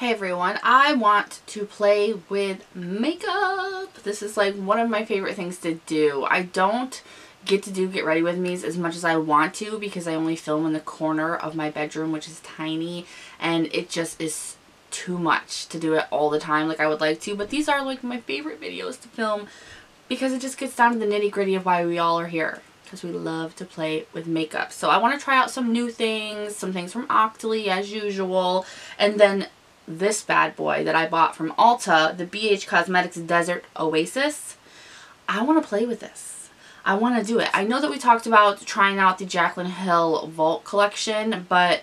Hey everyone, I want to play with makeup. This is like one of my favorite things to do. I don't get to do get ready with me's as much as I want to because I only film in the corner of my bedroom, which is tiny, and it just is too much to do it all the time like I would like to. But these are like my favorite videos to film because it just gets down to the nitty gritty of why we all are here. Because we love to play with makeup. So I want to try out some new things, some things from Octoly as usual, and then this bad boy that I bought from Ulta, the BH Cosmetics Desert Oasis. I want to play with this. I want to do it. I know that we talked about trying out the Jaclyn Hill Vault collection, but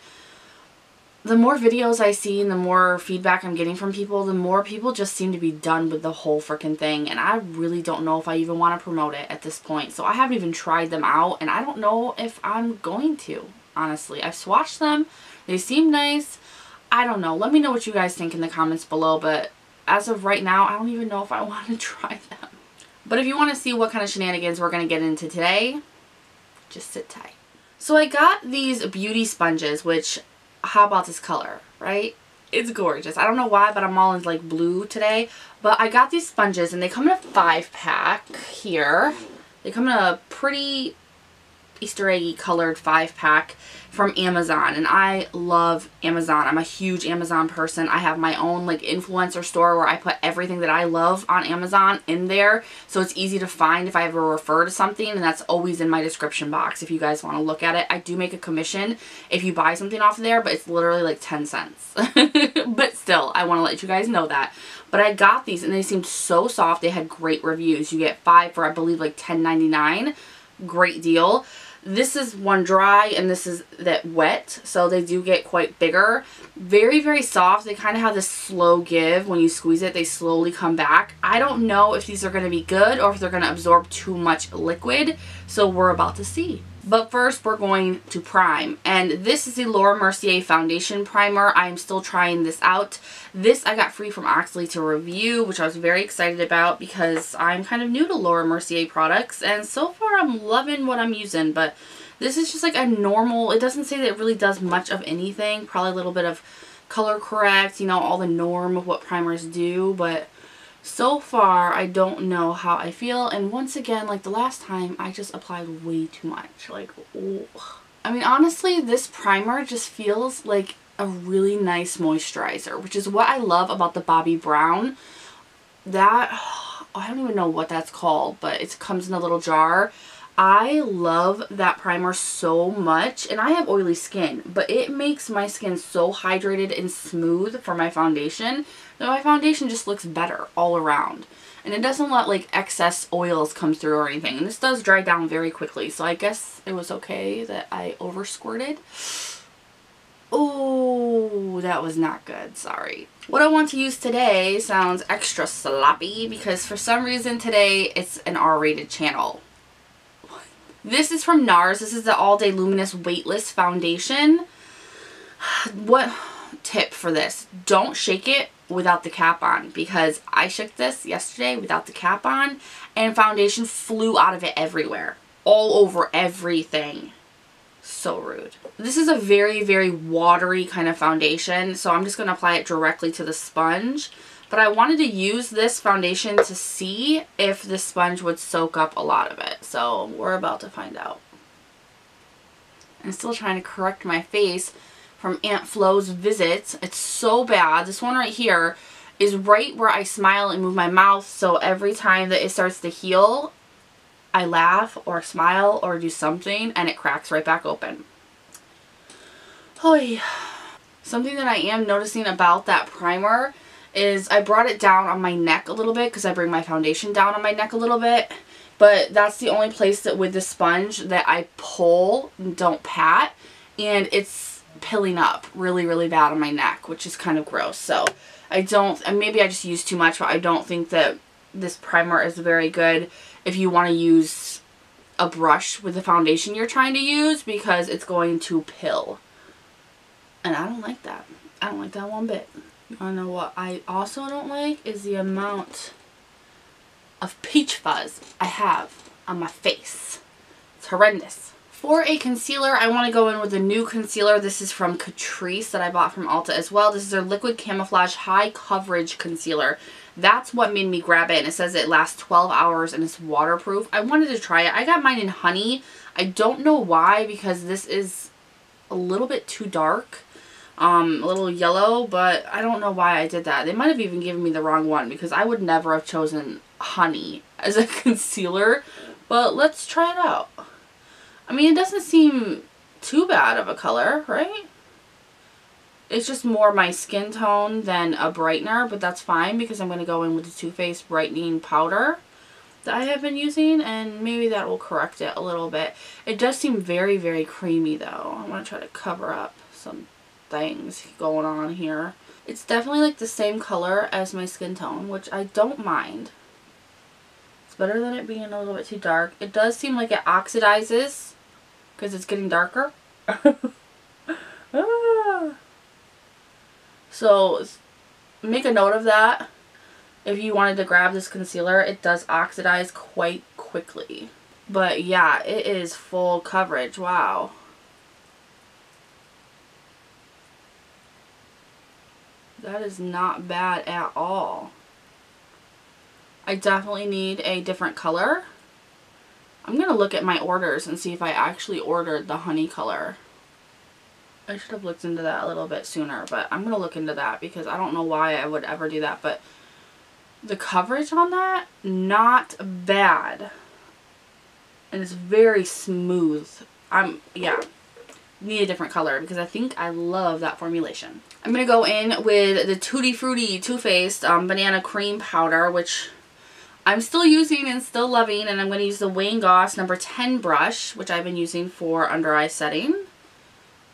the more videos I see and the more feedback I'm getting from people, the more people just seem to be done with the whole freaking thing. And I really don't know if I even want to promote it at this point. So I haven't even tried them out, and I don't know if I'm going to, honestly. I've swatched them. They seem nice. I don't know. Let me know what you guys think in the comments below, but as of right now, I don't even know if I want to try them. But if you want to see what kind of shenanigans we're going to get into today, just sit tight. So I got these beauty sponges, which, how about this color, right? It's gorgeous. I don't know why, but I'm all in like blue today. But I got these sponges, and they come in a 5-pack here. They come in a pretty Easter eggy colored 5-pack from Amazon, and I love Amazon. I'm a huge Amazon person. I have my own like influencer store where I put everything that I love on Amazon in there, so it's easy to find if I ever refer to something, and that's always in my description box if you guys want to look at it. I do make a commission if you buy something off of there, but it's literally like 10 cents. But still, I want to let you guys know that. But I got these, and they seemed so soft. They had great reviews. You get 5 for, I believe, like $10.99. Great deal. This is one dry, and this is that wet, so they do get quite bigger. Very, very soft. They kind of have this slow give. When you squeeze it, they slowly come back. I don't know if these are going to be good or if they're going to absorb too much liquid, so we're about to see. But first, we're going to prime, and this is the Laura Mercier Foundation Primer. I'm still trying this out. This I got free from Octoly to review, which I was very excited about because I'm kind of new to Laura Mercier products, and so far I'm loving what I'm using. But this is just like a normal, it doesn't say that it really does much of anything. Probably a little bit of color correct, you know, all the norm of what primers do, but so far, I don't know how I feel. And once again, like the last time, I just applied way too much. Like, oh. I mean, honestly, this primer just feels like a really nice moisturizer, which is what I love about the Bobbi Brown. That, I don't even know what that's called, but it comes in a little jar. I love that primer so much, and I have oily skin, but it makes my skin so hydrated and smooth for my foundation that my foundation just looks better all around. And it doesn't let like excess oils come through or anything. And this does dry down very quickly, so I guess it was okay that I over squirted. Oh, that was not good. Sorry. What I want to use today sounds extra sloppy because for some reason today it's an R-rated channel. This is from NARS. This is the All Day Luminous Weightless Foundation. What tip for this? Don't shake it without the cap on, because I shook this yesterday without the cap on and foundation flew out of it everywhere. All over everything. So rude. This is a very, very watery kind of foundation, so I'm just going to apply it directly to the sponge. But I wanted to use this foundation to see if the sponge would soak up a lot of it. So we're about to find out. I'm still trying to correct my face from Aunt Flo's visit. It's so bad. This one right here is right where I smile and move my mouth. So every time that it starts to heal, I laugh or smile or do something and it cracks right back open. Oh yeah. Something that I am noticing about that primer is I brought it down on my neck a little bit because I bring my foundation down on my neck a little bit. But that's the only place that with the sponge that I pull and don't pat. And it's pilling up really, really bad on my neck, which is kind of gross. So I don't, and maybe I just use too much, but I don't think that this primer is very good if you want to use a brush with the foundation you're trying to use because it's going to pill. And I don't like that. I don't like that one bit. I know what I also don't like is the amount of peach fuzz I have on my face. It's horrendous. For a concealer, I want to go in with a new concealer. This is from Catrice that I bought from Ulta as well. This is their Liquid Camouflage High Coverage Concealer. That's what made me grab it. And it says it lasts 12 hours and it's waterproof. I wanted to try it. I got mine in honey. I don't know why, because this is a little bit too dark. A little yellow, but I don't know why I did that. They might have even given me the wrong one, because I would never have chosen honey as a concealer. But let's try it out. I mean, it doesn't seem too bad of a color, right? It's just more my skin tone than a brightener, but that's fine because I'm going to go in with the Too Faced brightening powder that I have been using, and maybe that will correct it a little bit. It does seem very, very creamy though. I want to try to cover up some things going on here. It's definitely like the same color as my skin tone, which I don't mind. It's better than it being a little bit too dark. It does seem like it oxidizes because it's getting darker. So make a note of that. If you wanted to grab this concealer, it does oxidize quite quickly. But yeah, it is full coverage. Wow. That is not bad at all. I definitely need a different color. I'm going to look at my orders and see if I actually ordered the honey color. I should have looked into that a little bit sooner, but I'm going to look into that because I don't know why I would ever do that. But the coverage on that, not bad. And it's very smooth. Yeah, need a different color because I think I love that formulation. I'm going to go in with the Tutti Frutti Too Faced Banana Cream Powder, which I'm still using and still loving, and I'm going to use the Wayne Goss number 10 brush, which I've been using for under eye setting.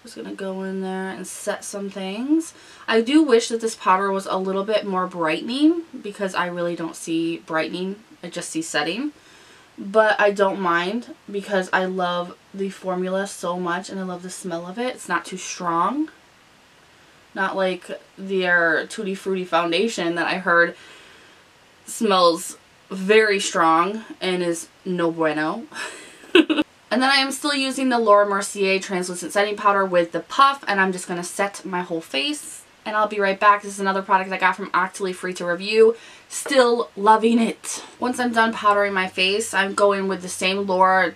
Just going to go in there and set some things. I do wish that this powder was a little bit more brightening because I really don't see brightening. I just see setting. But I don't mind because I love the formula so much and I love the smell of it. It's not too strong. Not like their Tutti Frutti foundation that I heard smells very strong and is no bueno. And then I am still using the Laura Mercier translucent setting powder with the puff, and I'm just going to set my whole face and I'll be right back. This is another product I got from Actually Free to Review. Still loving it. Once I'm done powdering my face, I'm going with the same Laura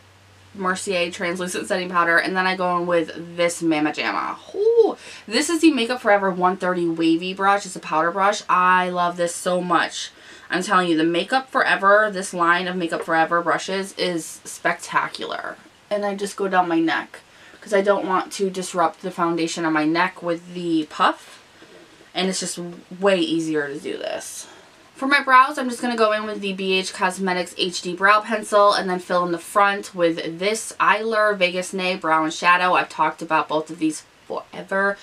Mercier translucent setting powder, and then I go in with this Mama Jamma. Ooh, this is the Makeup Forever 130 wavy brush. It's a powder brush. I love this so much. I'm telling you, the Makeup Forever, this line of Makeup Forever brushes is spectacular. And I just go down my neck because I don't want to disrupt the foundation on my neck with the puff. And it's just way easier to do this. For my brows, I'm just going to go in with the BH Cosmetics HD Brow Pencil and then fill in the front with this Eyelure Vegas Nay Brow Shadow. I've talked about both of these forever.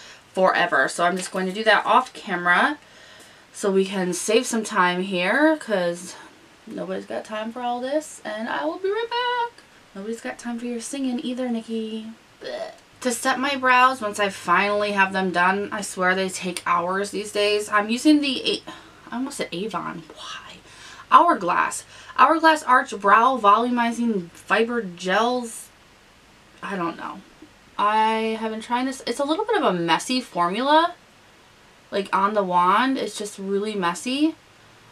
So I'm just going to do that off camera so we can save some time here because nobody's got time for all this, and I will be right back. Nobody's got time for your singing either, Niki. Blech. To set my brows, once I finally have them done, I swear they take hours these days. I'm using the, I almost said Avon. Why? Hourglass Arch Brow Volumizing Fiber Gels. I don't know. I have been trying this. It's a little bit of a messy formula. Like on the wand, it's just really messy.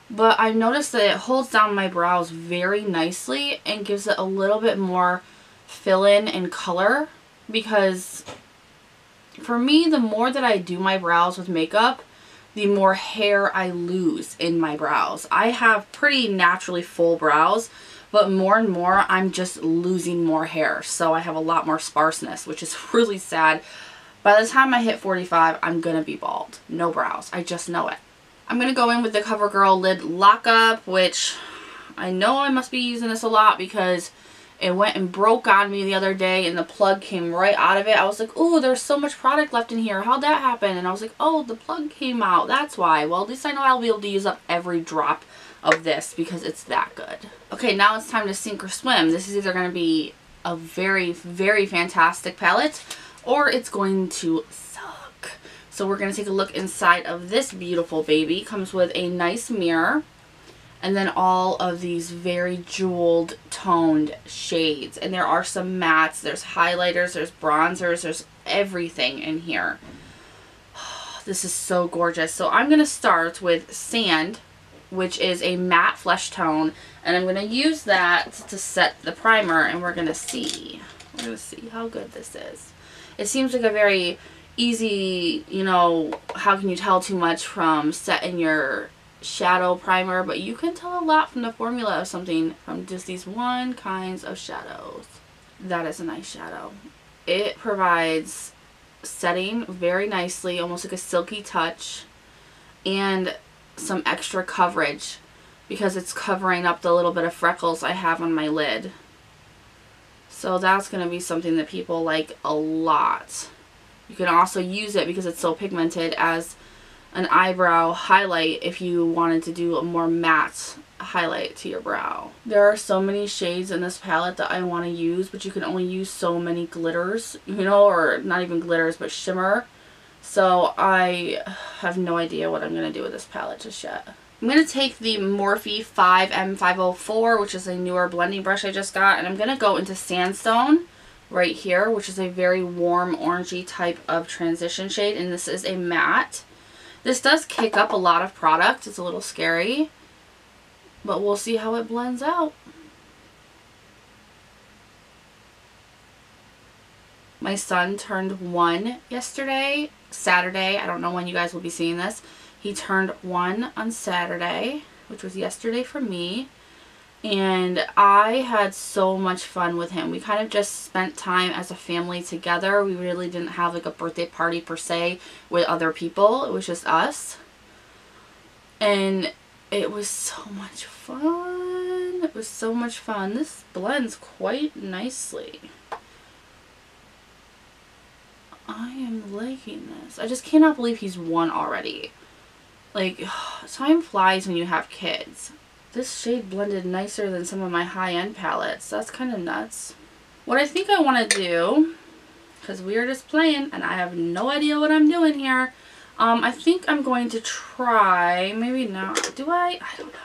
But I've noticed that it holds down my brows very nicely and gives it a little bit more fill-in and color. Because for me, the more that I do my brows with makeup, the more hair I lose in my brows. I have pretty naturally full brows, but more and more I'm just losing more hair. So I have a lot more sparseness, which is really sad. By the time I hit 45, I'm going to be bald. No brows. I just know it. I'm going to go in with the CoverGirl Lid Lockup, which I know I must be using this a lot because it went and broke on me the other day and the plug came right out of it. I was like, oh, there's so much product left in here. How'd that happen? And I was like, oh, the plug came out. That's why. Well, at least I know I'll be able to use up every drop of this because it's that good. Okay, now it's time to sink or swim. This is either going to be a very, very fantastic palette or it's going to suck. So we're going to take a look inside of this beautiful baby. Comes with a nice mirror. and then all of these very jeweled toned shades. And there are some mattes, there's highlighters, there's bronzers, there's everything in here. This is so gorgeous. So I'm going to start with Sand, which is a matte flesh tone, and I'm going to use that to set the primer, and we're going to see. We're going to see how good this is. It seems like a very easy, you know, how can you tell too much from setting your shadow primer, but you can tell a lot from the formula of something from just these one kinds of shadows. That is a nice shadow. It provides setting very nicely, almost like a silky touch, and some extra coverage because it's covering up the little bit of freckles I have on my lid. So that's going to be something that people like a lot. You can also use it, because it's so pigmented, as an eyebrow highlight if you wanted to do a more matte highlight to your brow. There are so many shades in this palette that I want to use, but you can only use so many glitters, you know, or not even glitters, but shimmer. So I have no idea what I'm going to do with this palette just yet. I'm going to take the Morphe 5M504, which is a newer blending brush I just got, and I'm going to go into Sandstone right here, which is a very warm orangey type of transition shade, and this is a matte. This does kick up a lot of product. It's a little scary, but we'll see how it blends out. My son turned 1 yesterday, Saturday. I don't know when you guys will be seeing this. He turned 1 on Saturday, which was yesterday for me. And I had so much fun with him. We kind of just spent time as a family together. We really didn't have like a birthday party per se with other people. It was just us. And it was so much fun. It was so much fun. This blends quite nicely. I am liking this. I just cannot believe he's 1 already. Like, time flies when you have kids. This shade blended nicer than some of my high-end palettes. That's kind of nuts. What I think I want to do, because we are just playing and I have no idea what I'm doing here, I think I'm going to try, maybe not, do I? I don't know.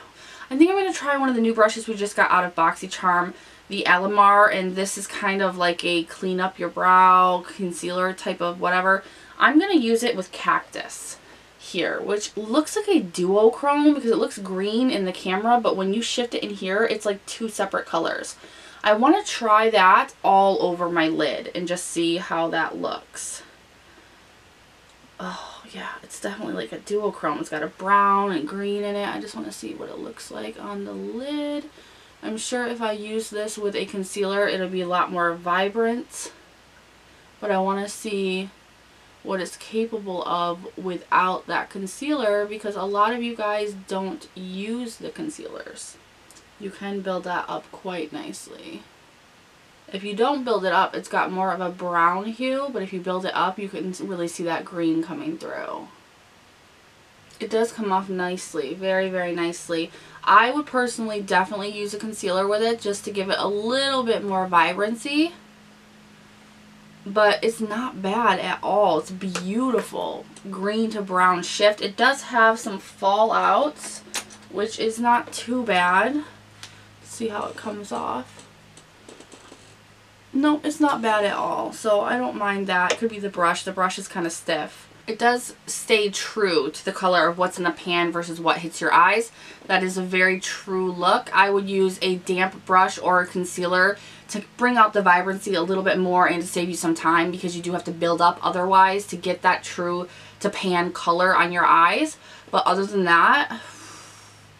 I think I'm going to try one of the new brushes we just got out of BoxyCharm, the Alamar, and this is kind of like a clean up your brow concealer type of whatever. I'm going to use it with Cactus here, which looks like a duochrome because it looks green in the camera, but when you shift it in here, it's like 2 separate colors. I want to try that all over my lid and just see how that looks. Oh yeah, it's definitely like a duochrome. It's got a brown and green in it. I just want to see what it looks like on the lid. I'm sure if I use this with a concealer, it'll be a lot more vibrant, but I want to see what it's capable of without that concealer, because a lot of you guys don't use the concealers. You can build that up quite nicely. If you don't build it up, it's got more of a brown hue, but if you build it up, you can really see that green coming through. It does come off nicely, very, very nicely. I would personally definitely use a concealer with it just to give it a little bit more vibrancy. But it's not bad at all. It's beautiful. Green to brown shift. It does have some fallouts, which is not too bad. Let's see how it comes off. No, it's not bad at all. So I don't mind that. It could be the brush. The brush is kind of stiff. It does stay true to the color of what's in the pan versus what hits your eyes. That is a very true look. I would use a damp brush or a concealer to bring out the vibrancy a little bit more and to save you some time, because you do have to build up otherwise to get that true to pan color on your eyes. But other than that,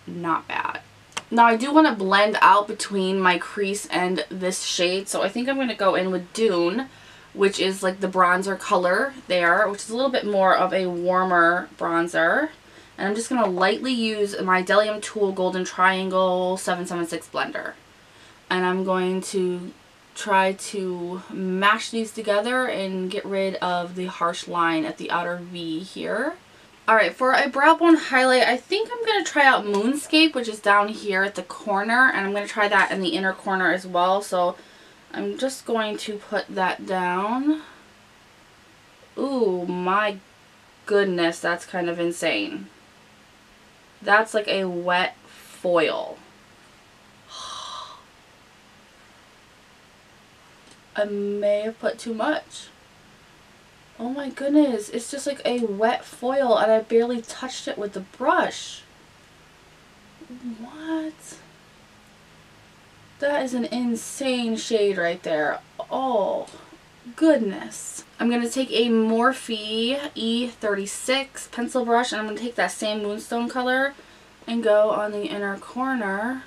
not bad. Now I do want to blend out between my crease and this shade, so I think I'm going to go in with Dune, which is like the bronzer color there, which is a little bit more of a warmer bronzer. And I'm just going to lightly use my Delium Tool Golden Triangle 776 blender. And I'm going to try to mash these together and get rid of the harsh line at the outer V here. Alright, for a brow bone highlight, I think I'm going to try out Moonscape, which is down here at the corner. And I'm going to try that in the inner corner as well. So I'm just going to put that down. Ooh, my goodness, that's kind of insane. That's like a wet foil. I may have put too much. Oh my goodness, it's just like a wet foil and I barely touched it with the brush. What? That is an insane shade right there. Oh, goodness. I'm going to take a Morphe E36 pencil brush and I'm going to take that same Moonstone color and go on the inner corner.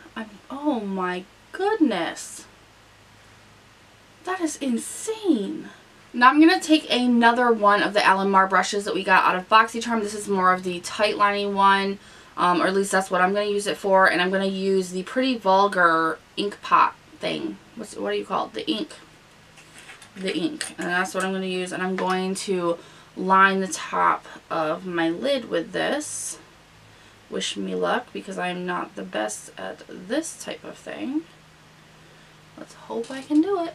Oh my goodness. That is insane. Now I'm going to take another one of the Alamar brushes that we got out of BoxyCharm. This is more of the tight lining one, or at least that's what I'm going to use it for. And I'm going to use the Pretty Vulgar ink pot thing. What do you call it? The ink. The ink. And that's what I'm going to use. And I'm going to line the top of my lid with this. Wish me luck because I'm not the best at this type of thing. Let's hope I can do it.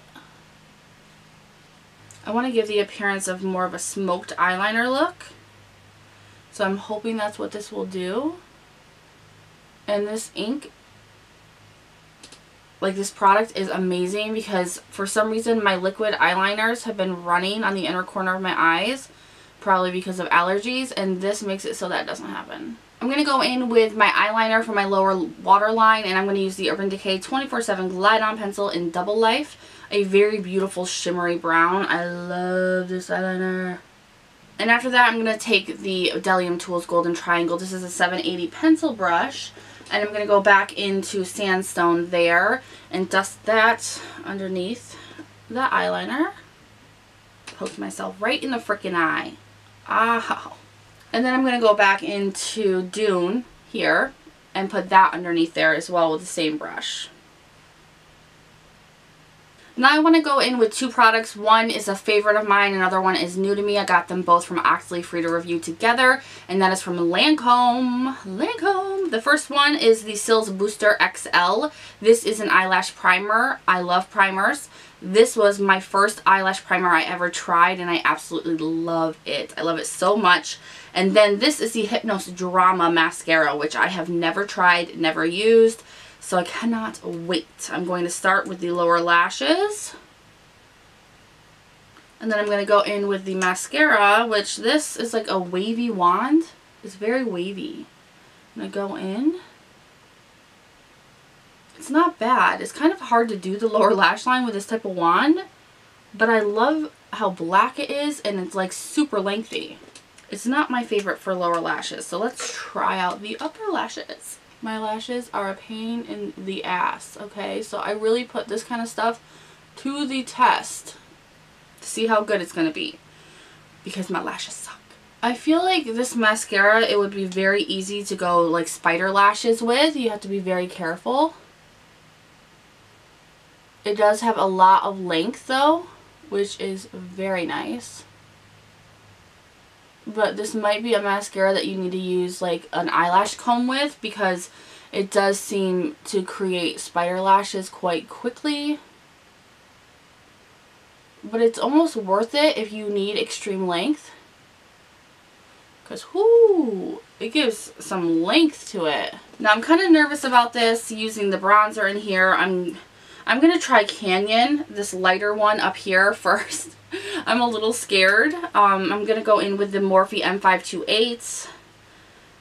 I want to give the appearance of more of a smoked eyeliner look. So I'm hoping that's what this will do. And this ink, like this product is amazing because for some reason my liquid eyeliners have been running on the inner corner of my eyes. Probably because of allergies, and this makes it so that doesn't happen. I'm going to go in with my eyeliner for my lower waterline, and I'm going to use the Urban Decay 24/7 Glide On Pencil in Double Life. A very beautiful shimmery brown. I love this eyeliner. And after that, I'm going to take the Delium Tools Golden Triangle. This is a 780 pencil brush. And I'm going to go back into Sandstone there and dust that underneath the eyeliner. Poke myself right in the frickin' eye. Ow. And then I'm going to go back into Dune here and put that underneath there as well with the same brush. Now I want to go in with two products. One is a favorite of mine, another one is new to me. I got them both from Oxley Free to Review together, and that is from Lancome. Lancome. The first one is the Sills Booster XL. This is an eyelash primer. I love primers. This was my first eyelash primer I ever tried, and I absolutely love it. I love it so much. And then this is the Hypnos Drama Mascara, which I have never tried, never used. So I cannot wait. I'm going to start with the lower lashes. And then I'm going to go in with the mascara, which this is like a wavy wand. It's very wavy. I'm going to go in. It's not bad. It's kind of hard to do the lower lash line with this type of wand. But I love how black it is and it's like super lengthy. It's not my favorite for lower lashes. So let's try out the upper lashes. My lashes are a pain in the ass, okay? So I really put this kind of stuff to the test to see how good it's going to be because my lashes suck. I feel like this mascara, it would be very easy to go like spider lashes with. You have to be very careful. It does have a lot of length though, which is very nice. But this might be a mascara that you need to use like an eyelash comb with because it does seem to create spider lashes quite quickly. But it's almost worth it if you need extreme length. Because, whoo, it gives some length to it. Now, I'm kind of nervous about this using the bronzer in here. I'm going to try Canyon, this lighter one up here first. I'm a little scared. I'm going to go in with the Morphe M528.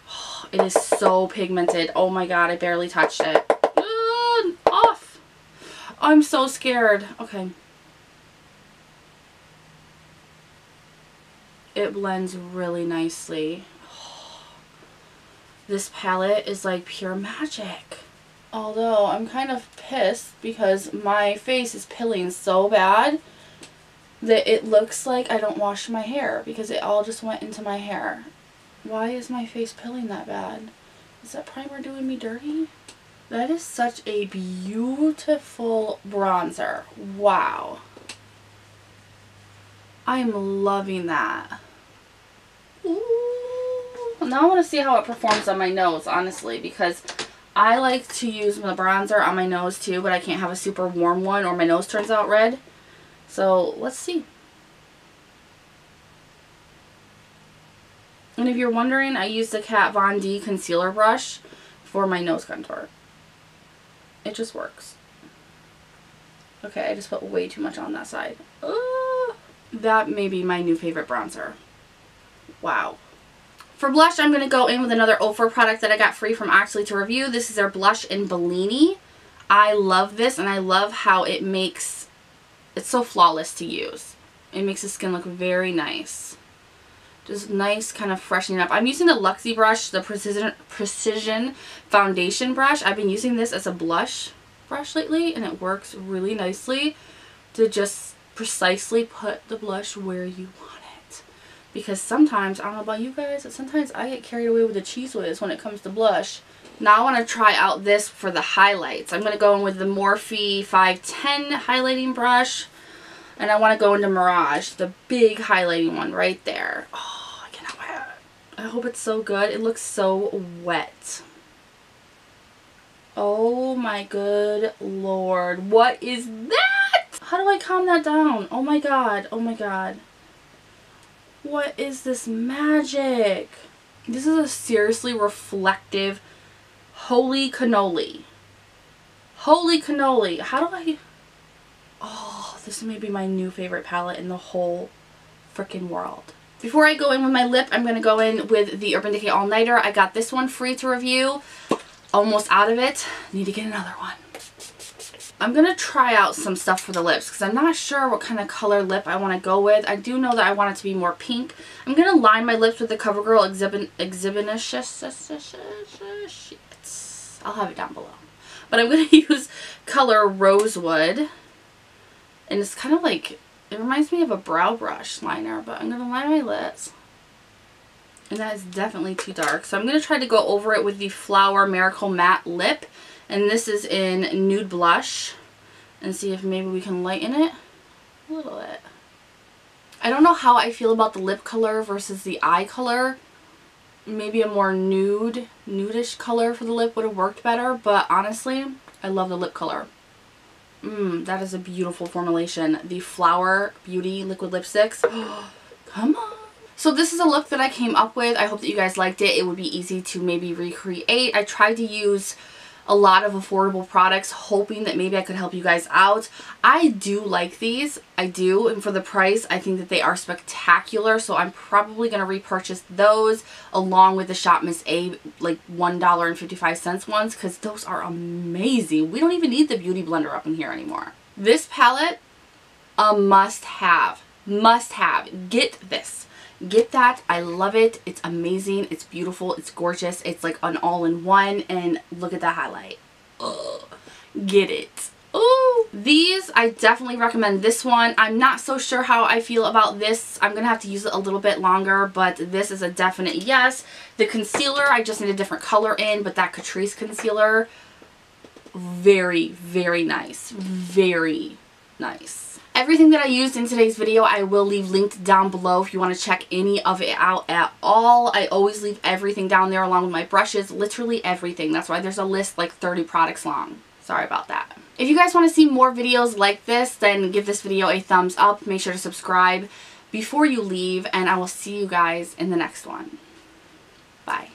Oh, it is so pigmented. Oh my god, I barely touched it. Off! I'm so scared. Okay. It blends really nicely. Oh, this palette is like pure magic. Although I'm kind of pissed because my face is pilling so bad that it looks like I don't wash my hair because it all just went into my hair. Why is my face pilling that bad? Is that primer doing me dirty? That is such a beautiful bronzer. Wow. I'm loving that. Ooh. Now I want to see how it performs on my nose, honestly, because I like to use the bronzer on my nose too, but I can't have a super warm one or my nose turns out red. So let's see. And if you're wondering, I used the Kat Von D concealer brush for my nose contour. It just works. Okay, I just put way too much on that side. That may be my new favorite bronzer. Wow. For blush, I'm going to go in with another Ofra product that I got free from Actually to Review. This is their blush in Bellini. I love this, and I love how it makes, it's so flawless to use. It makes the skin look very nice. Just nice kind of freshening up. I'm using the Luxie brush, the Precision Foundation brush. I've been using this as a blush brush lately, and it works really nicely to just precisely put the blush where you want it. Because sometimes, I don't know about you guys, but sometimes I get carried away with the cheese whiz when it comes to blush. Now I want to try out this for the highlights. I'm going to go in with the Morphe 510 highlighting brush. And I want to go into Mirage, the big highlighting one right there. Oh, I cannot wait. I hope it's so good. It looks so wet. Oh my good Lord. What is that? How do I calm that down? Oh my God. Oh my God. What is this magic? This is a seriously reflective holy cannoli. Holy cannoli. How do I... Oh, this may be my new favorite palette in the whole freaking world. Before I go in with my lip, I'm going to go in with the Urban Decay All Nighter. I got this one free to review. Almost out of it. Need to get another one. I'm going to try out some stuff for the lips because I'm not sure what kind of color lip I want to go with. I do know that I want it to be more pink. I'm going to line my lips with the CoverGirl Exhibitionist. I'll have it down below. But I'm going to use color Rosewood. And it's kind of like, it reminds me of a brow brush liner, but I'm going to line my lips. And that is definitely too dark. So I'm going to try to go over it with the Flower Miracle Matte Lip. And this is in Nude Blush. And see if maybe we can lighten it a little bit. I don't know how I feel about the lip color versus the eye color. Maybe a more nudish color for the lip would have worked better. But honestly, I love the lip color. That is a beautiful formulation. The Flower Beauty Liquid Lipsticks. Come on. So this is a look that I came up with. I hope that you guys liked it. It would be easy to maybe recreate. I tried to use a lot of affordable products, hoping that maybe I could help you guys out. I do like these. I do. And for the price, I think that they are spectacular. So I'm probably going to repurchase those along with the Shop Miss A, like $1.55 ones, because those are amazing. We don't even need the Beauty Blender up in here anymore. This palette, a must-have. Must-have. Get this. Get that. I love it. It's amazing. It's beautiful. It's gorgeous. It's like an all-in-one. And look at that highlight. Ugh. Get it. Ooh. These, I definitely recommend this one. I'm not so sure how I feel about this. I'm going to have to use it a little bit longer, but this is a definite yes. The concealer, I just need a different color in, but that Catrice concealer, very, very nice. Very nice. Everything that I used in today's video, I will leave linked down below if you want to check any of it out at all. I always leave everything down there along with my brushes, literally everything. That's why there's a list like 30 products long. Sorry about that. If you guys want to see more videos like this, then give this video a thumbs up. Make sure to subscribe before you leave, and I will see you guys in the next one. Bye.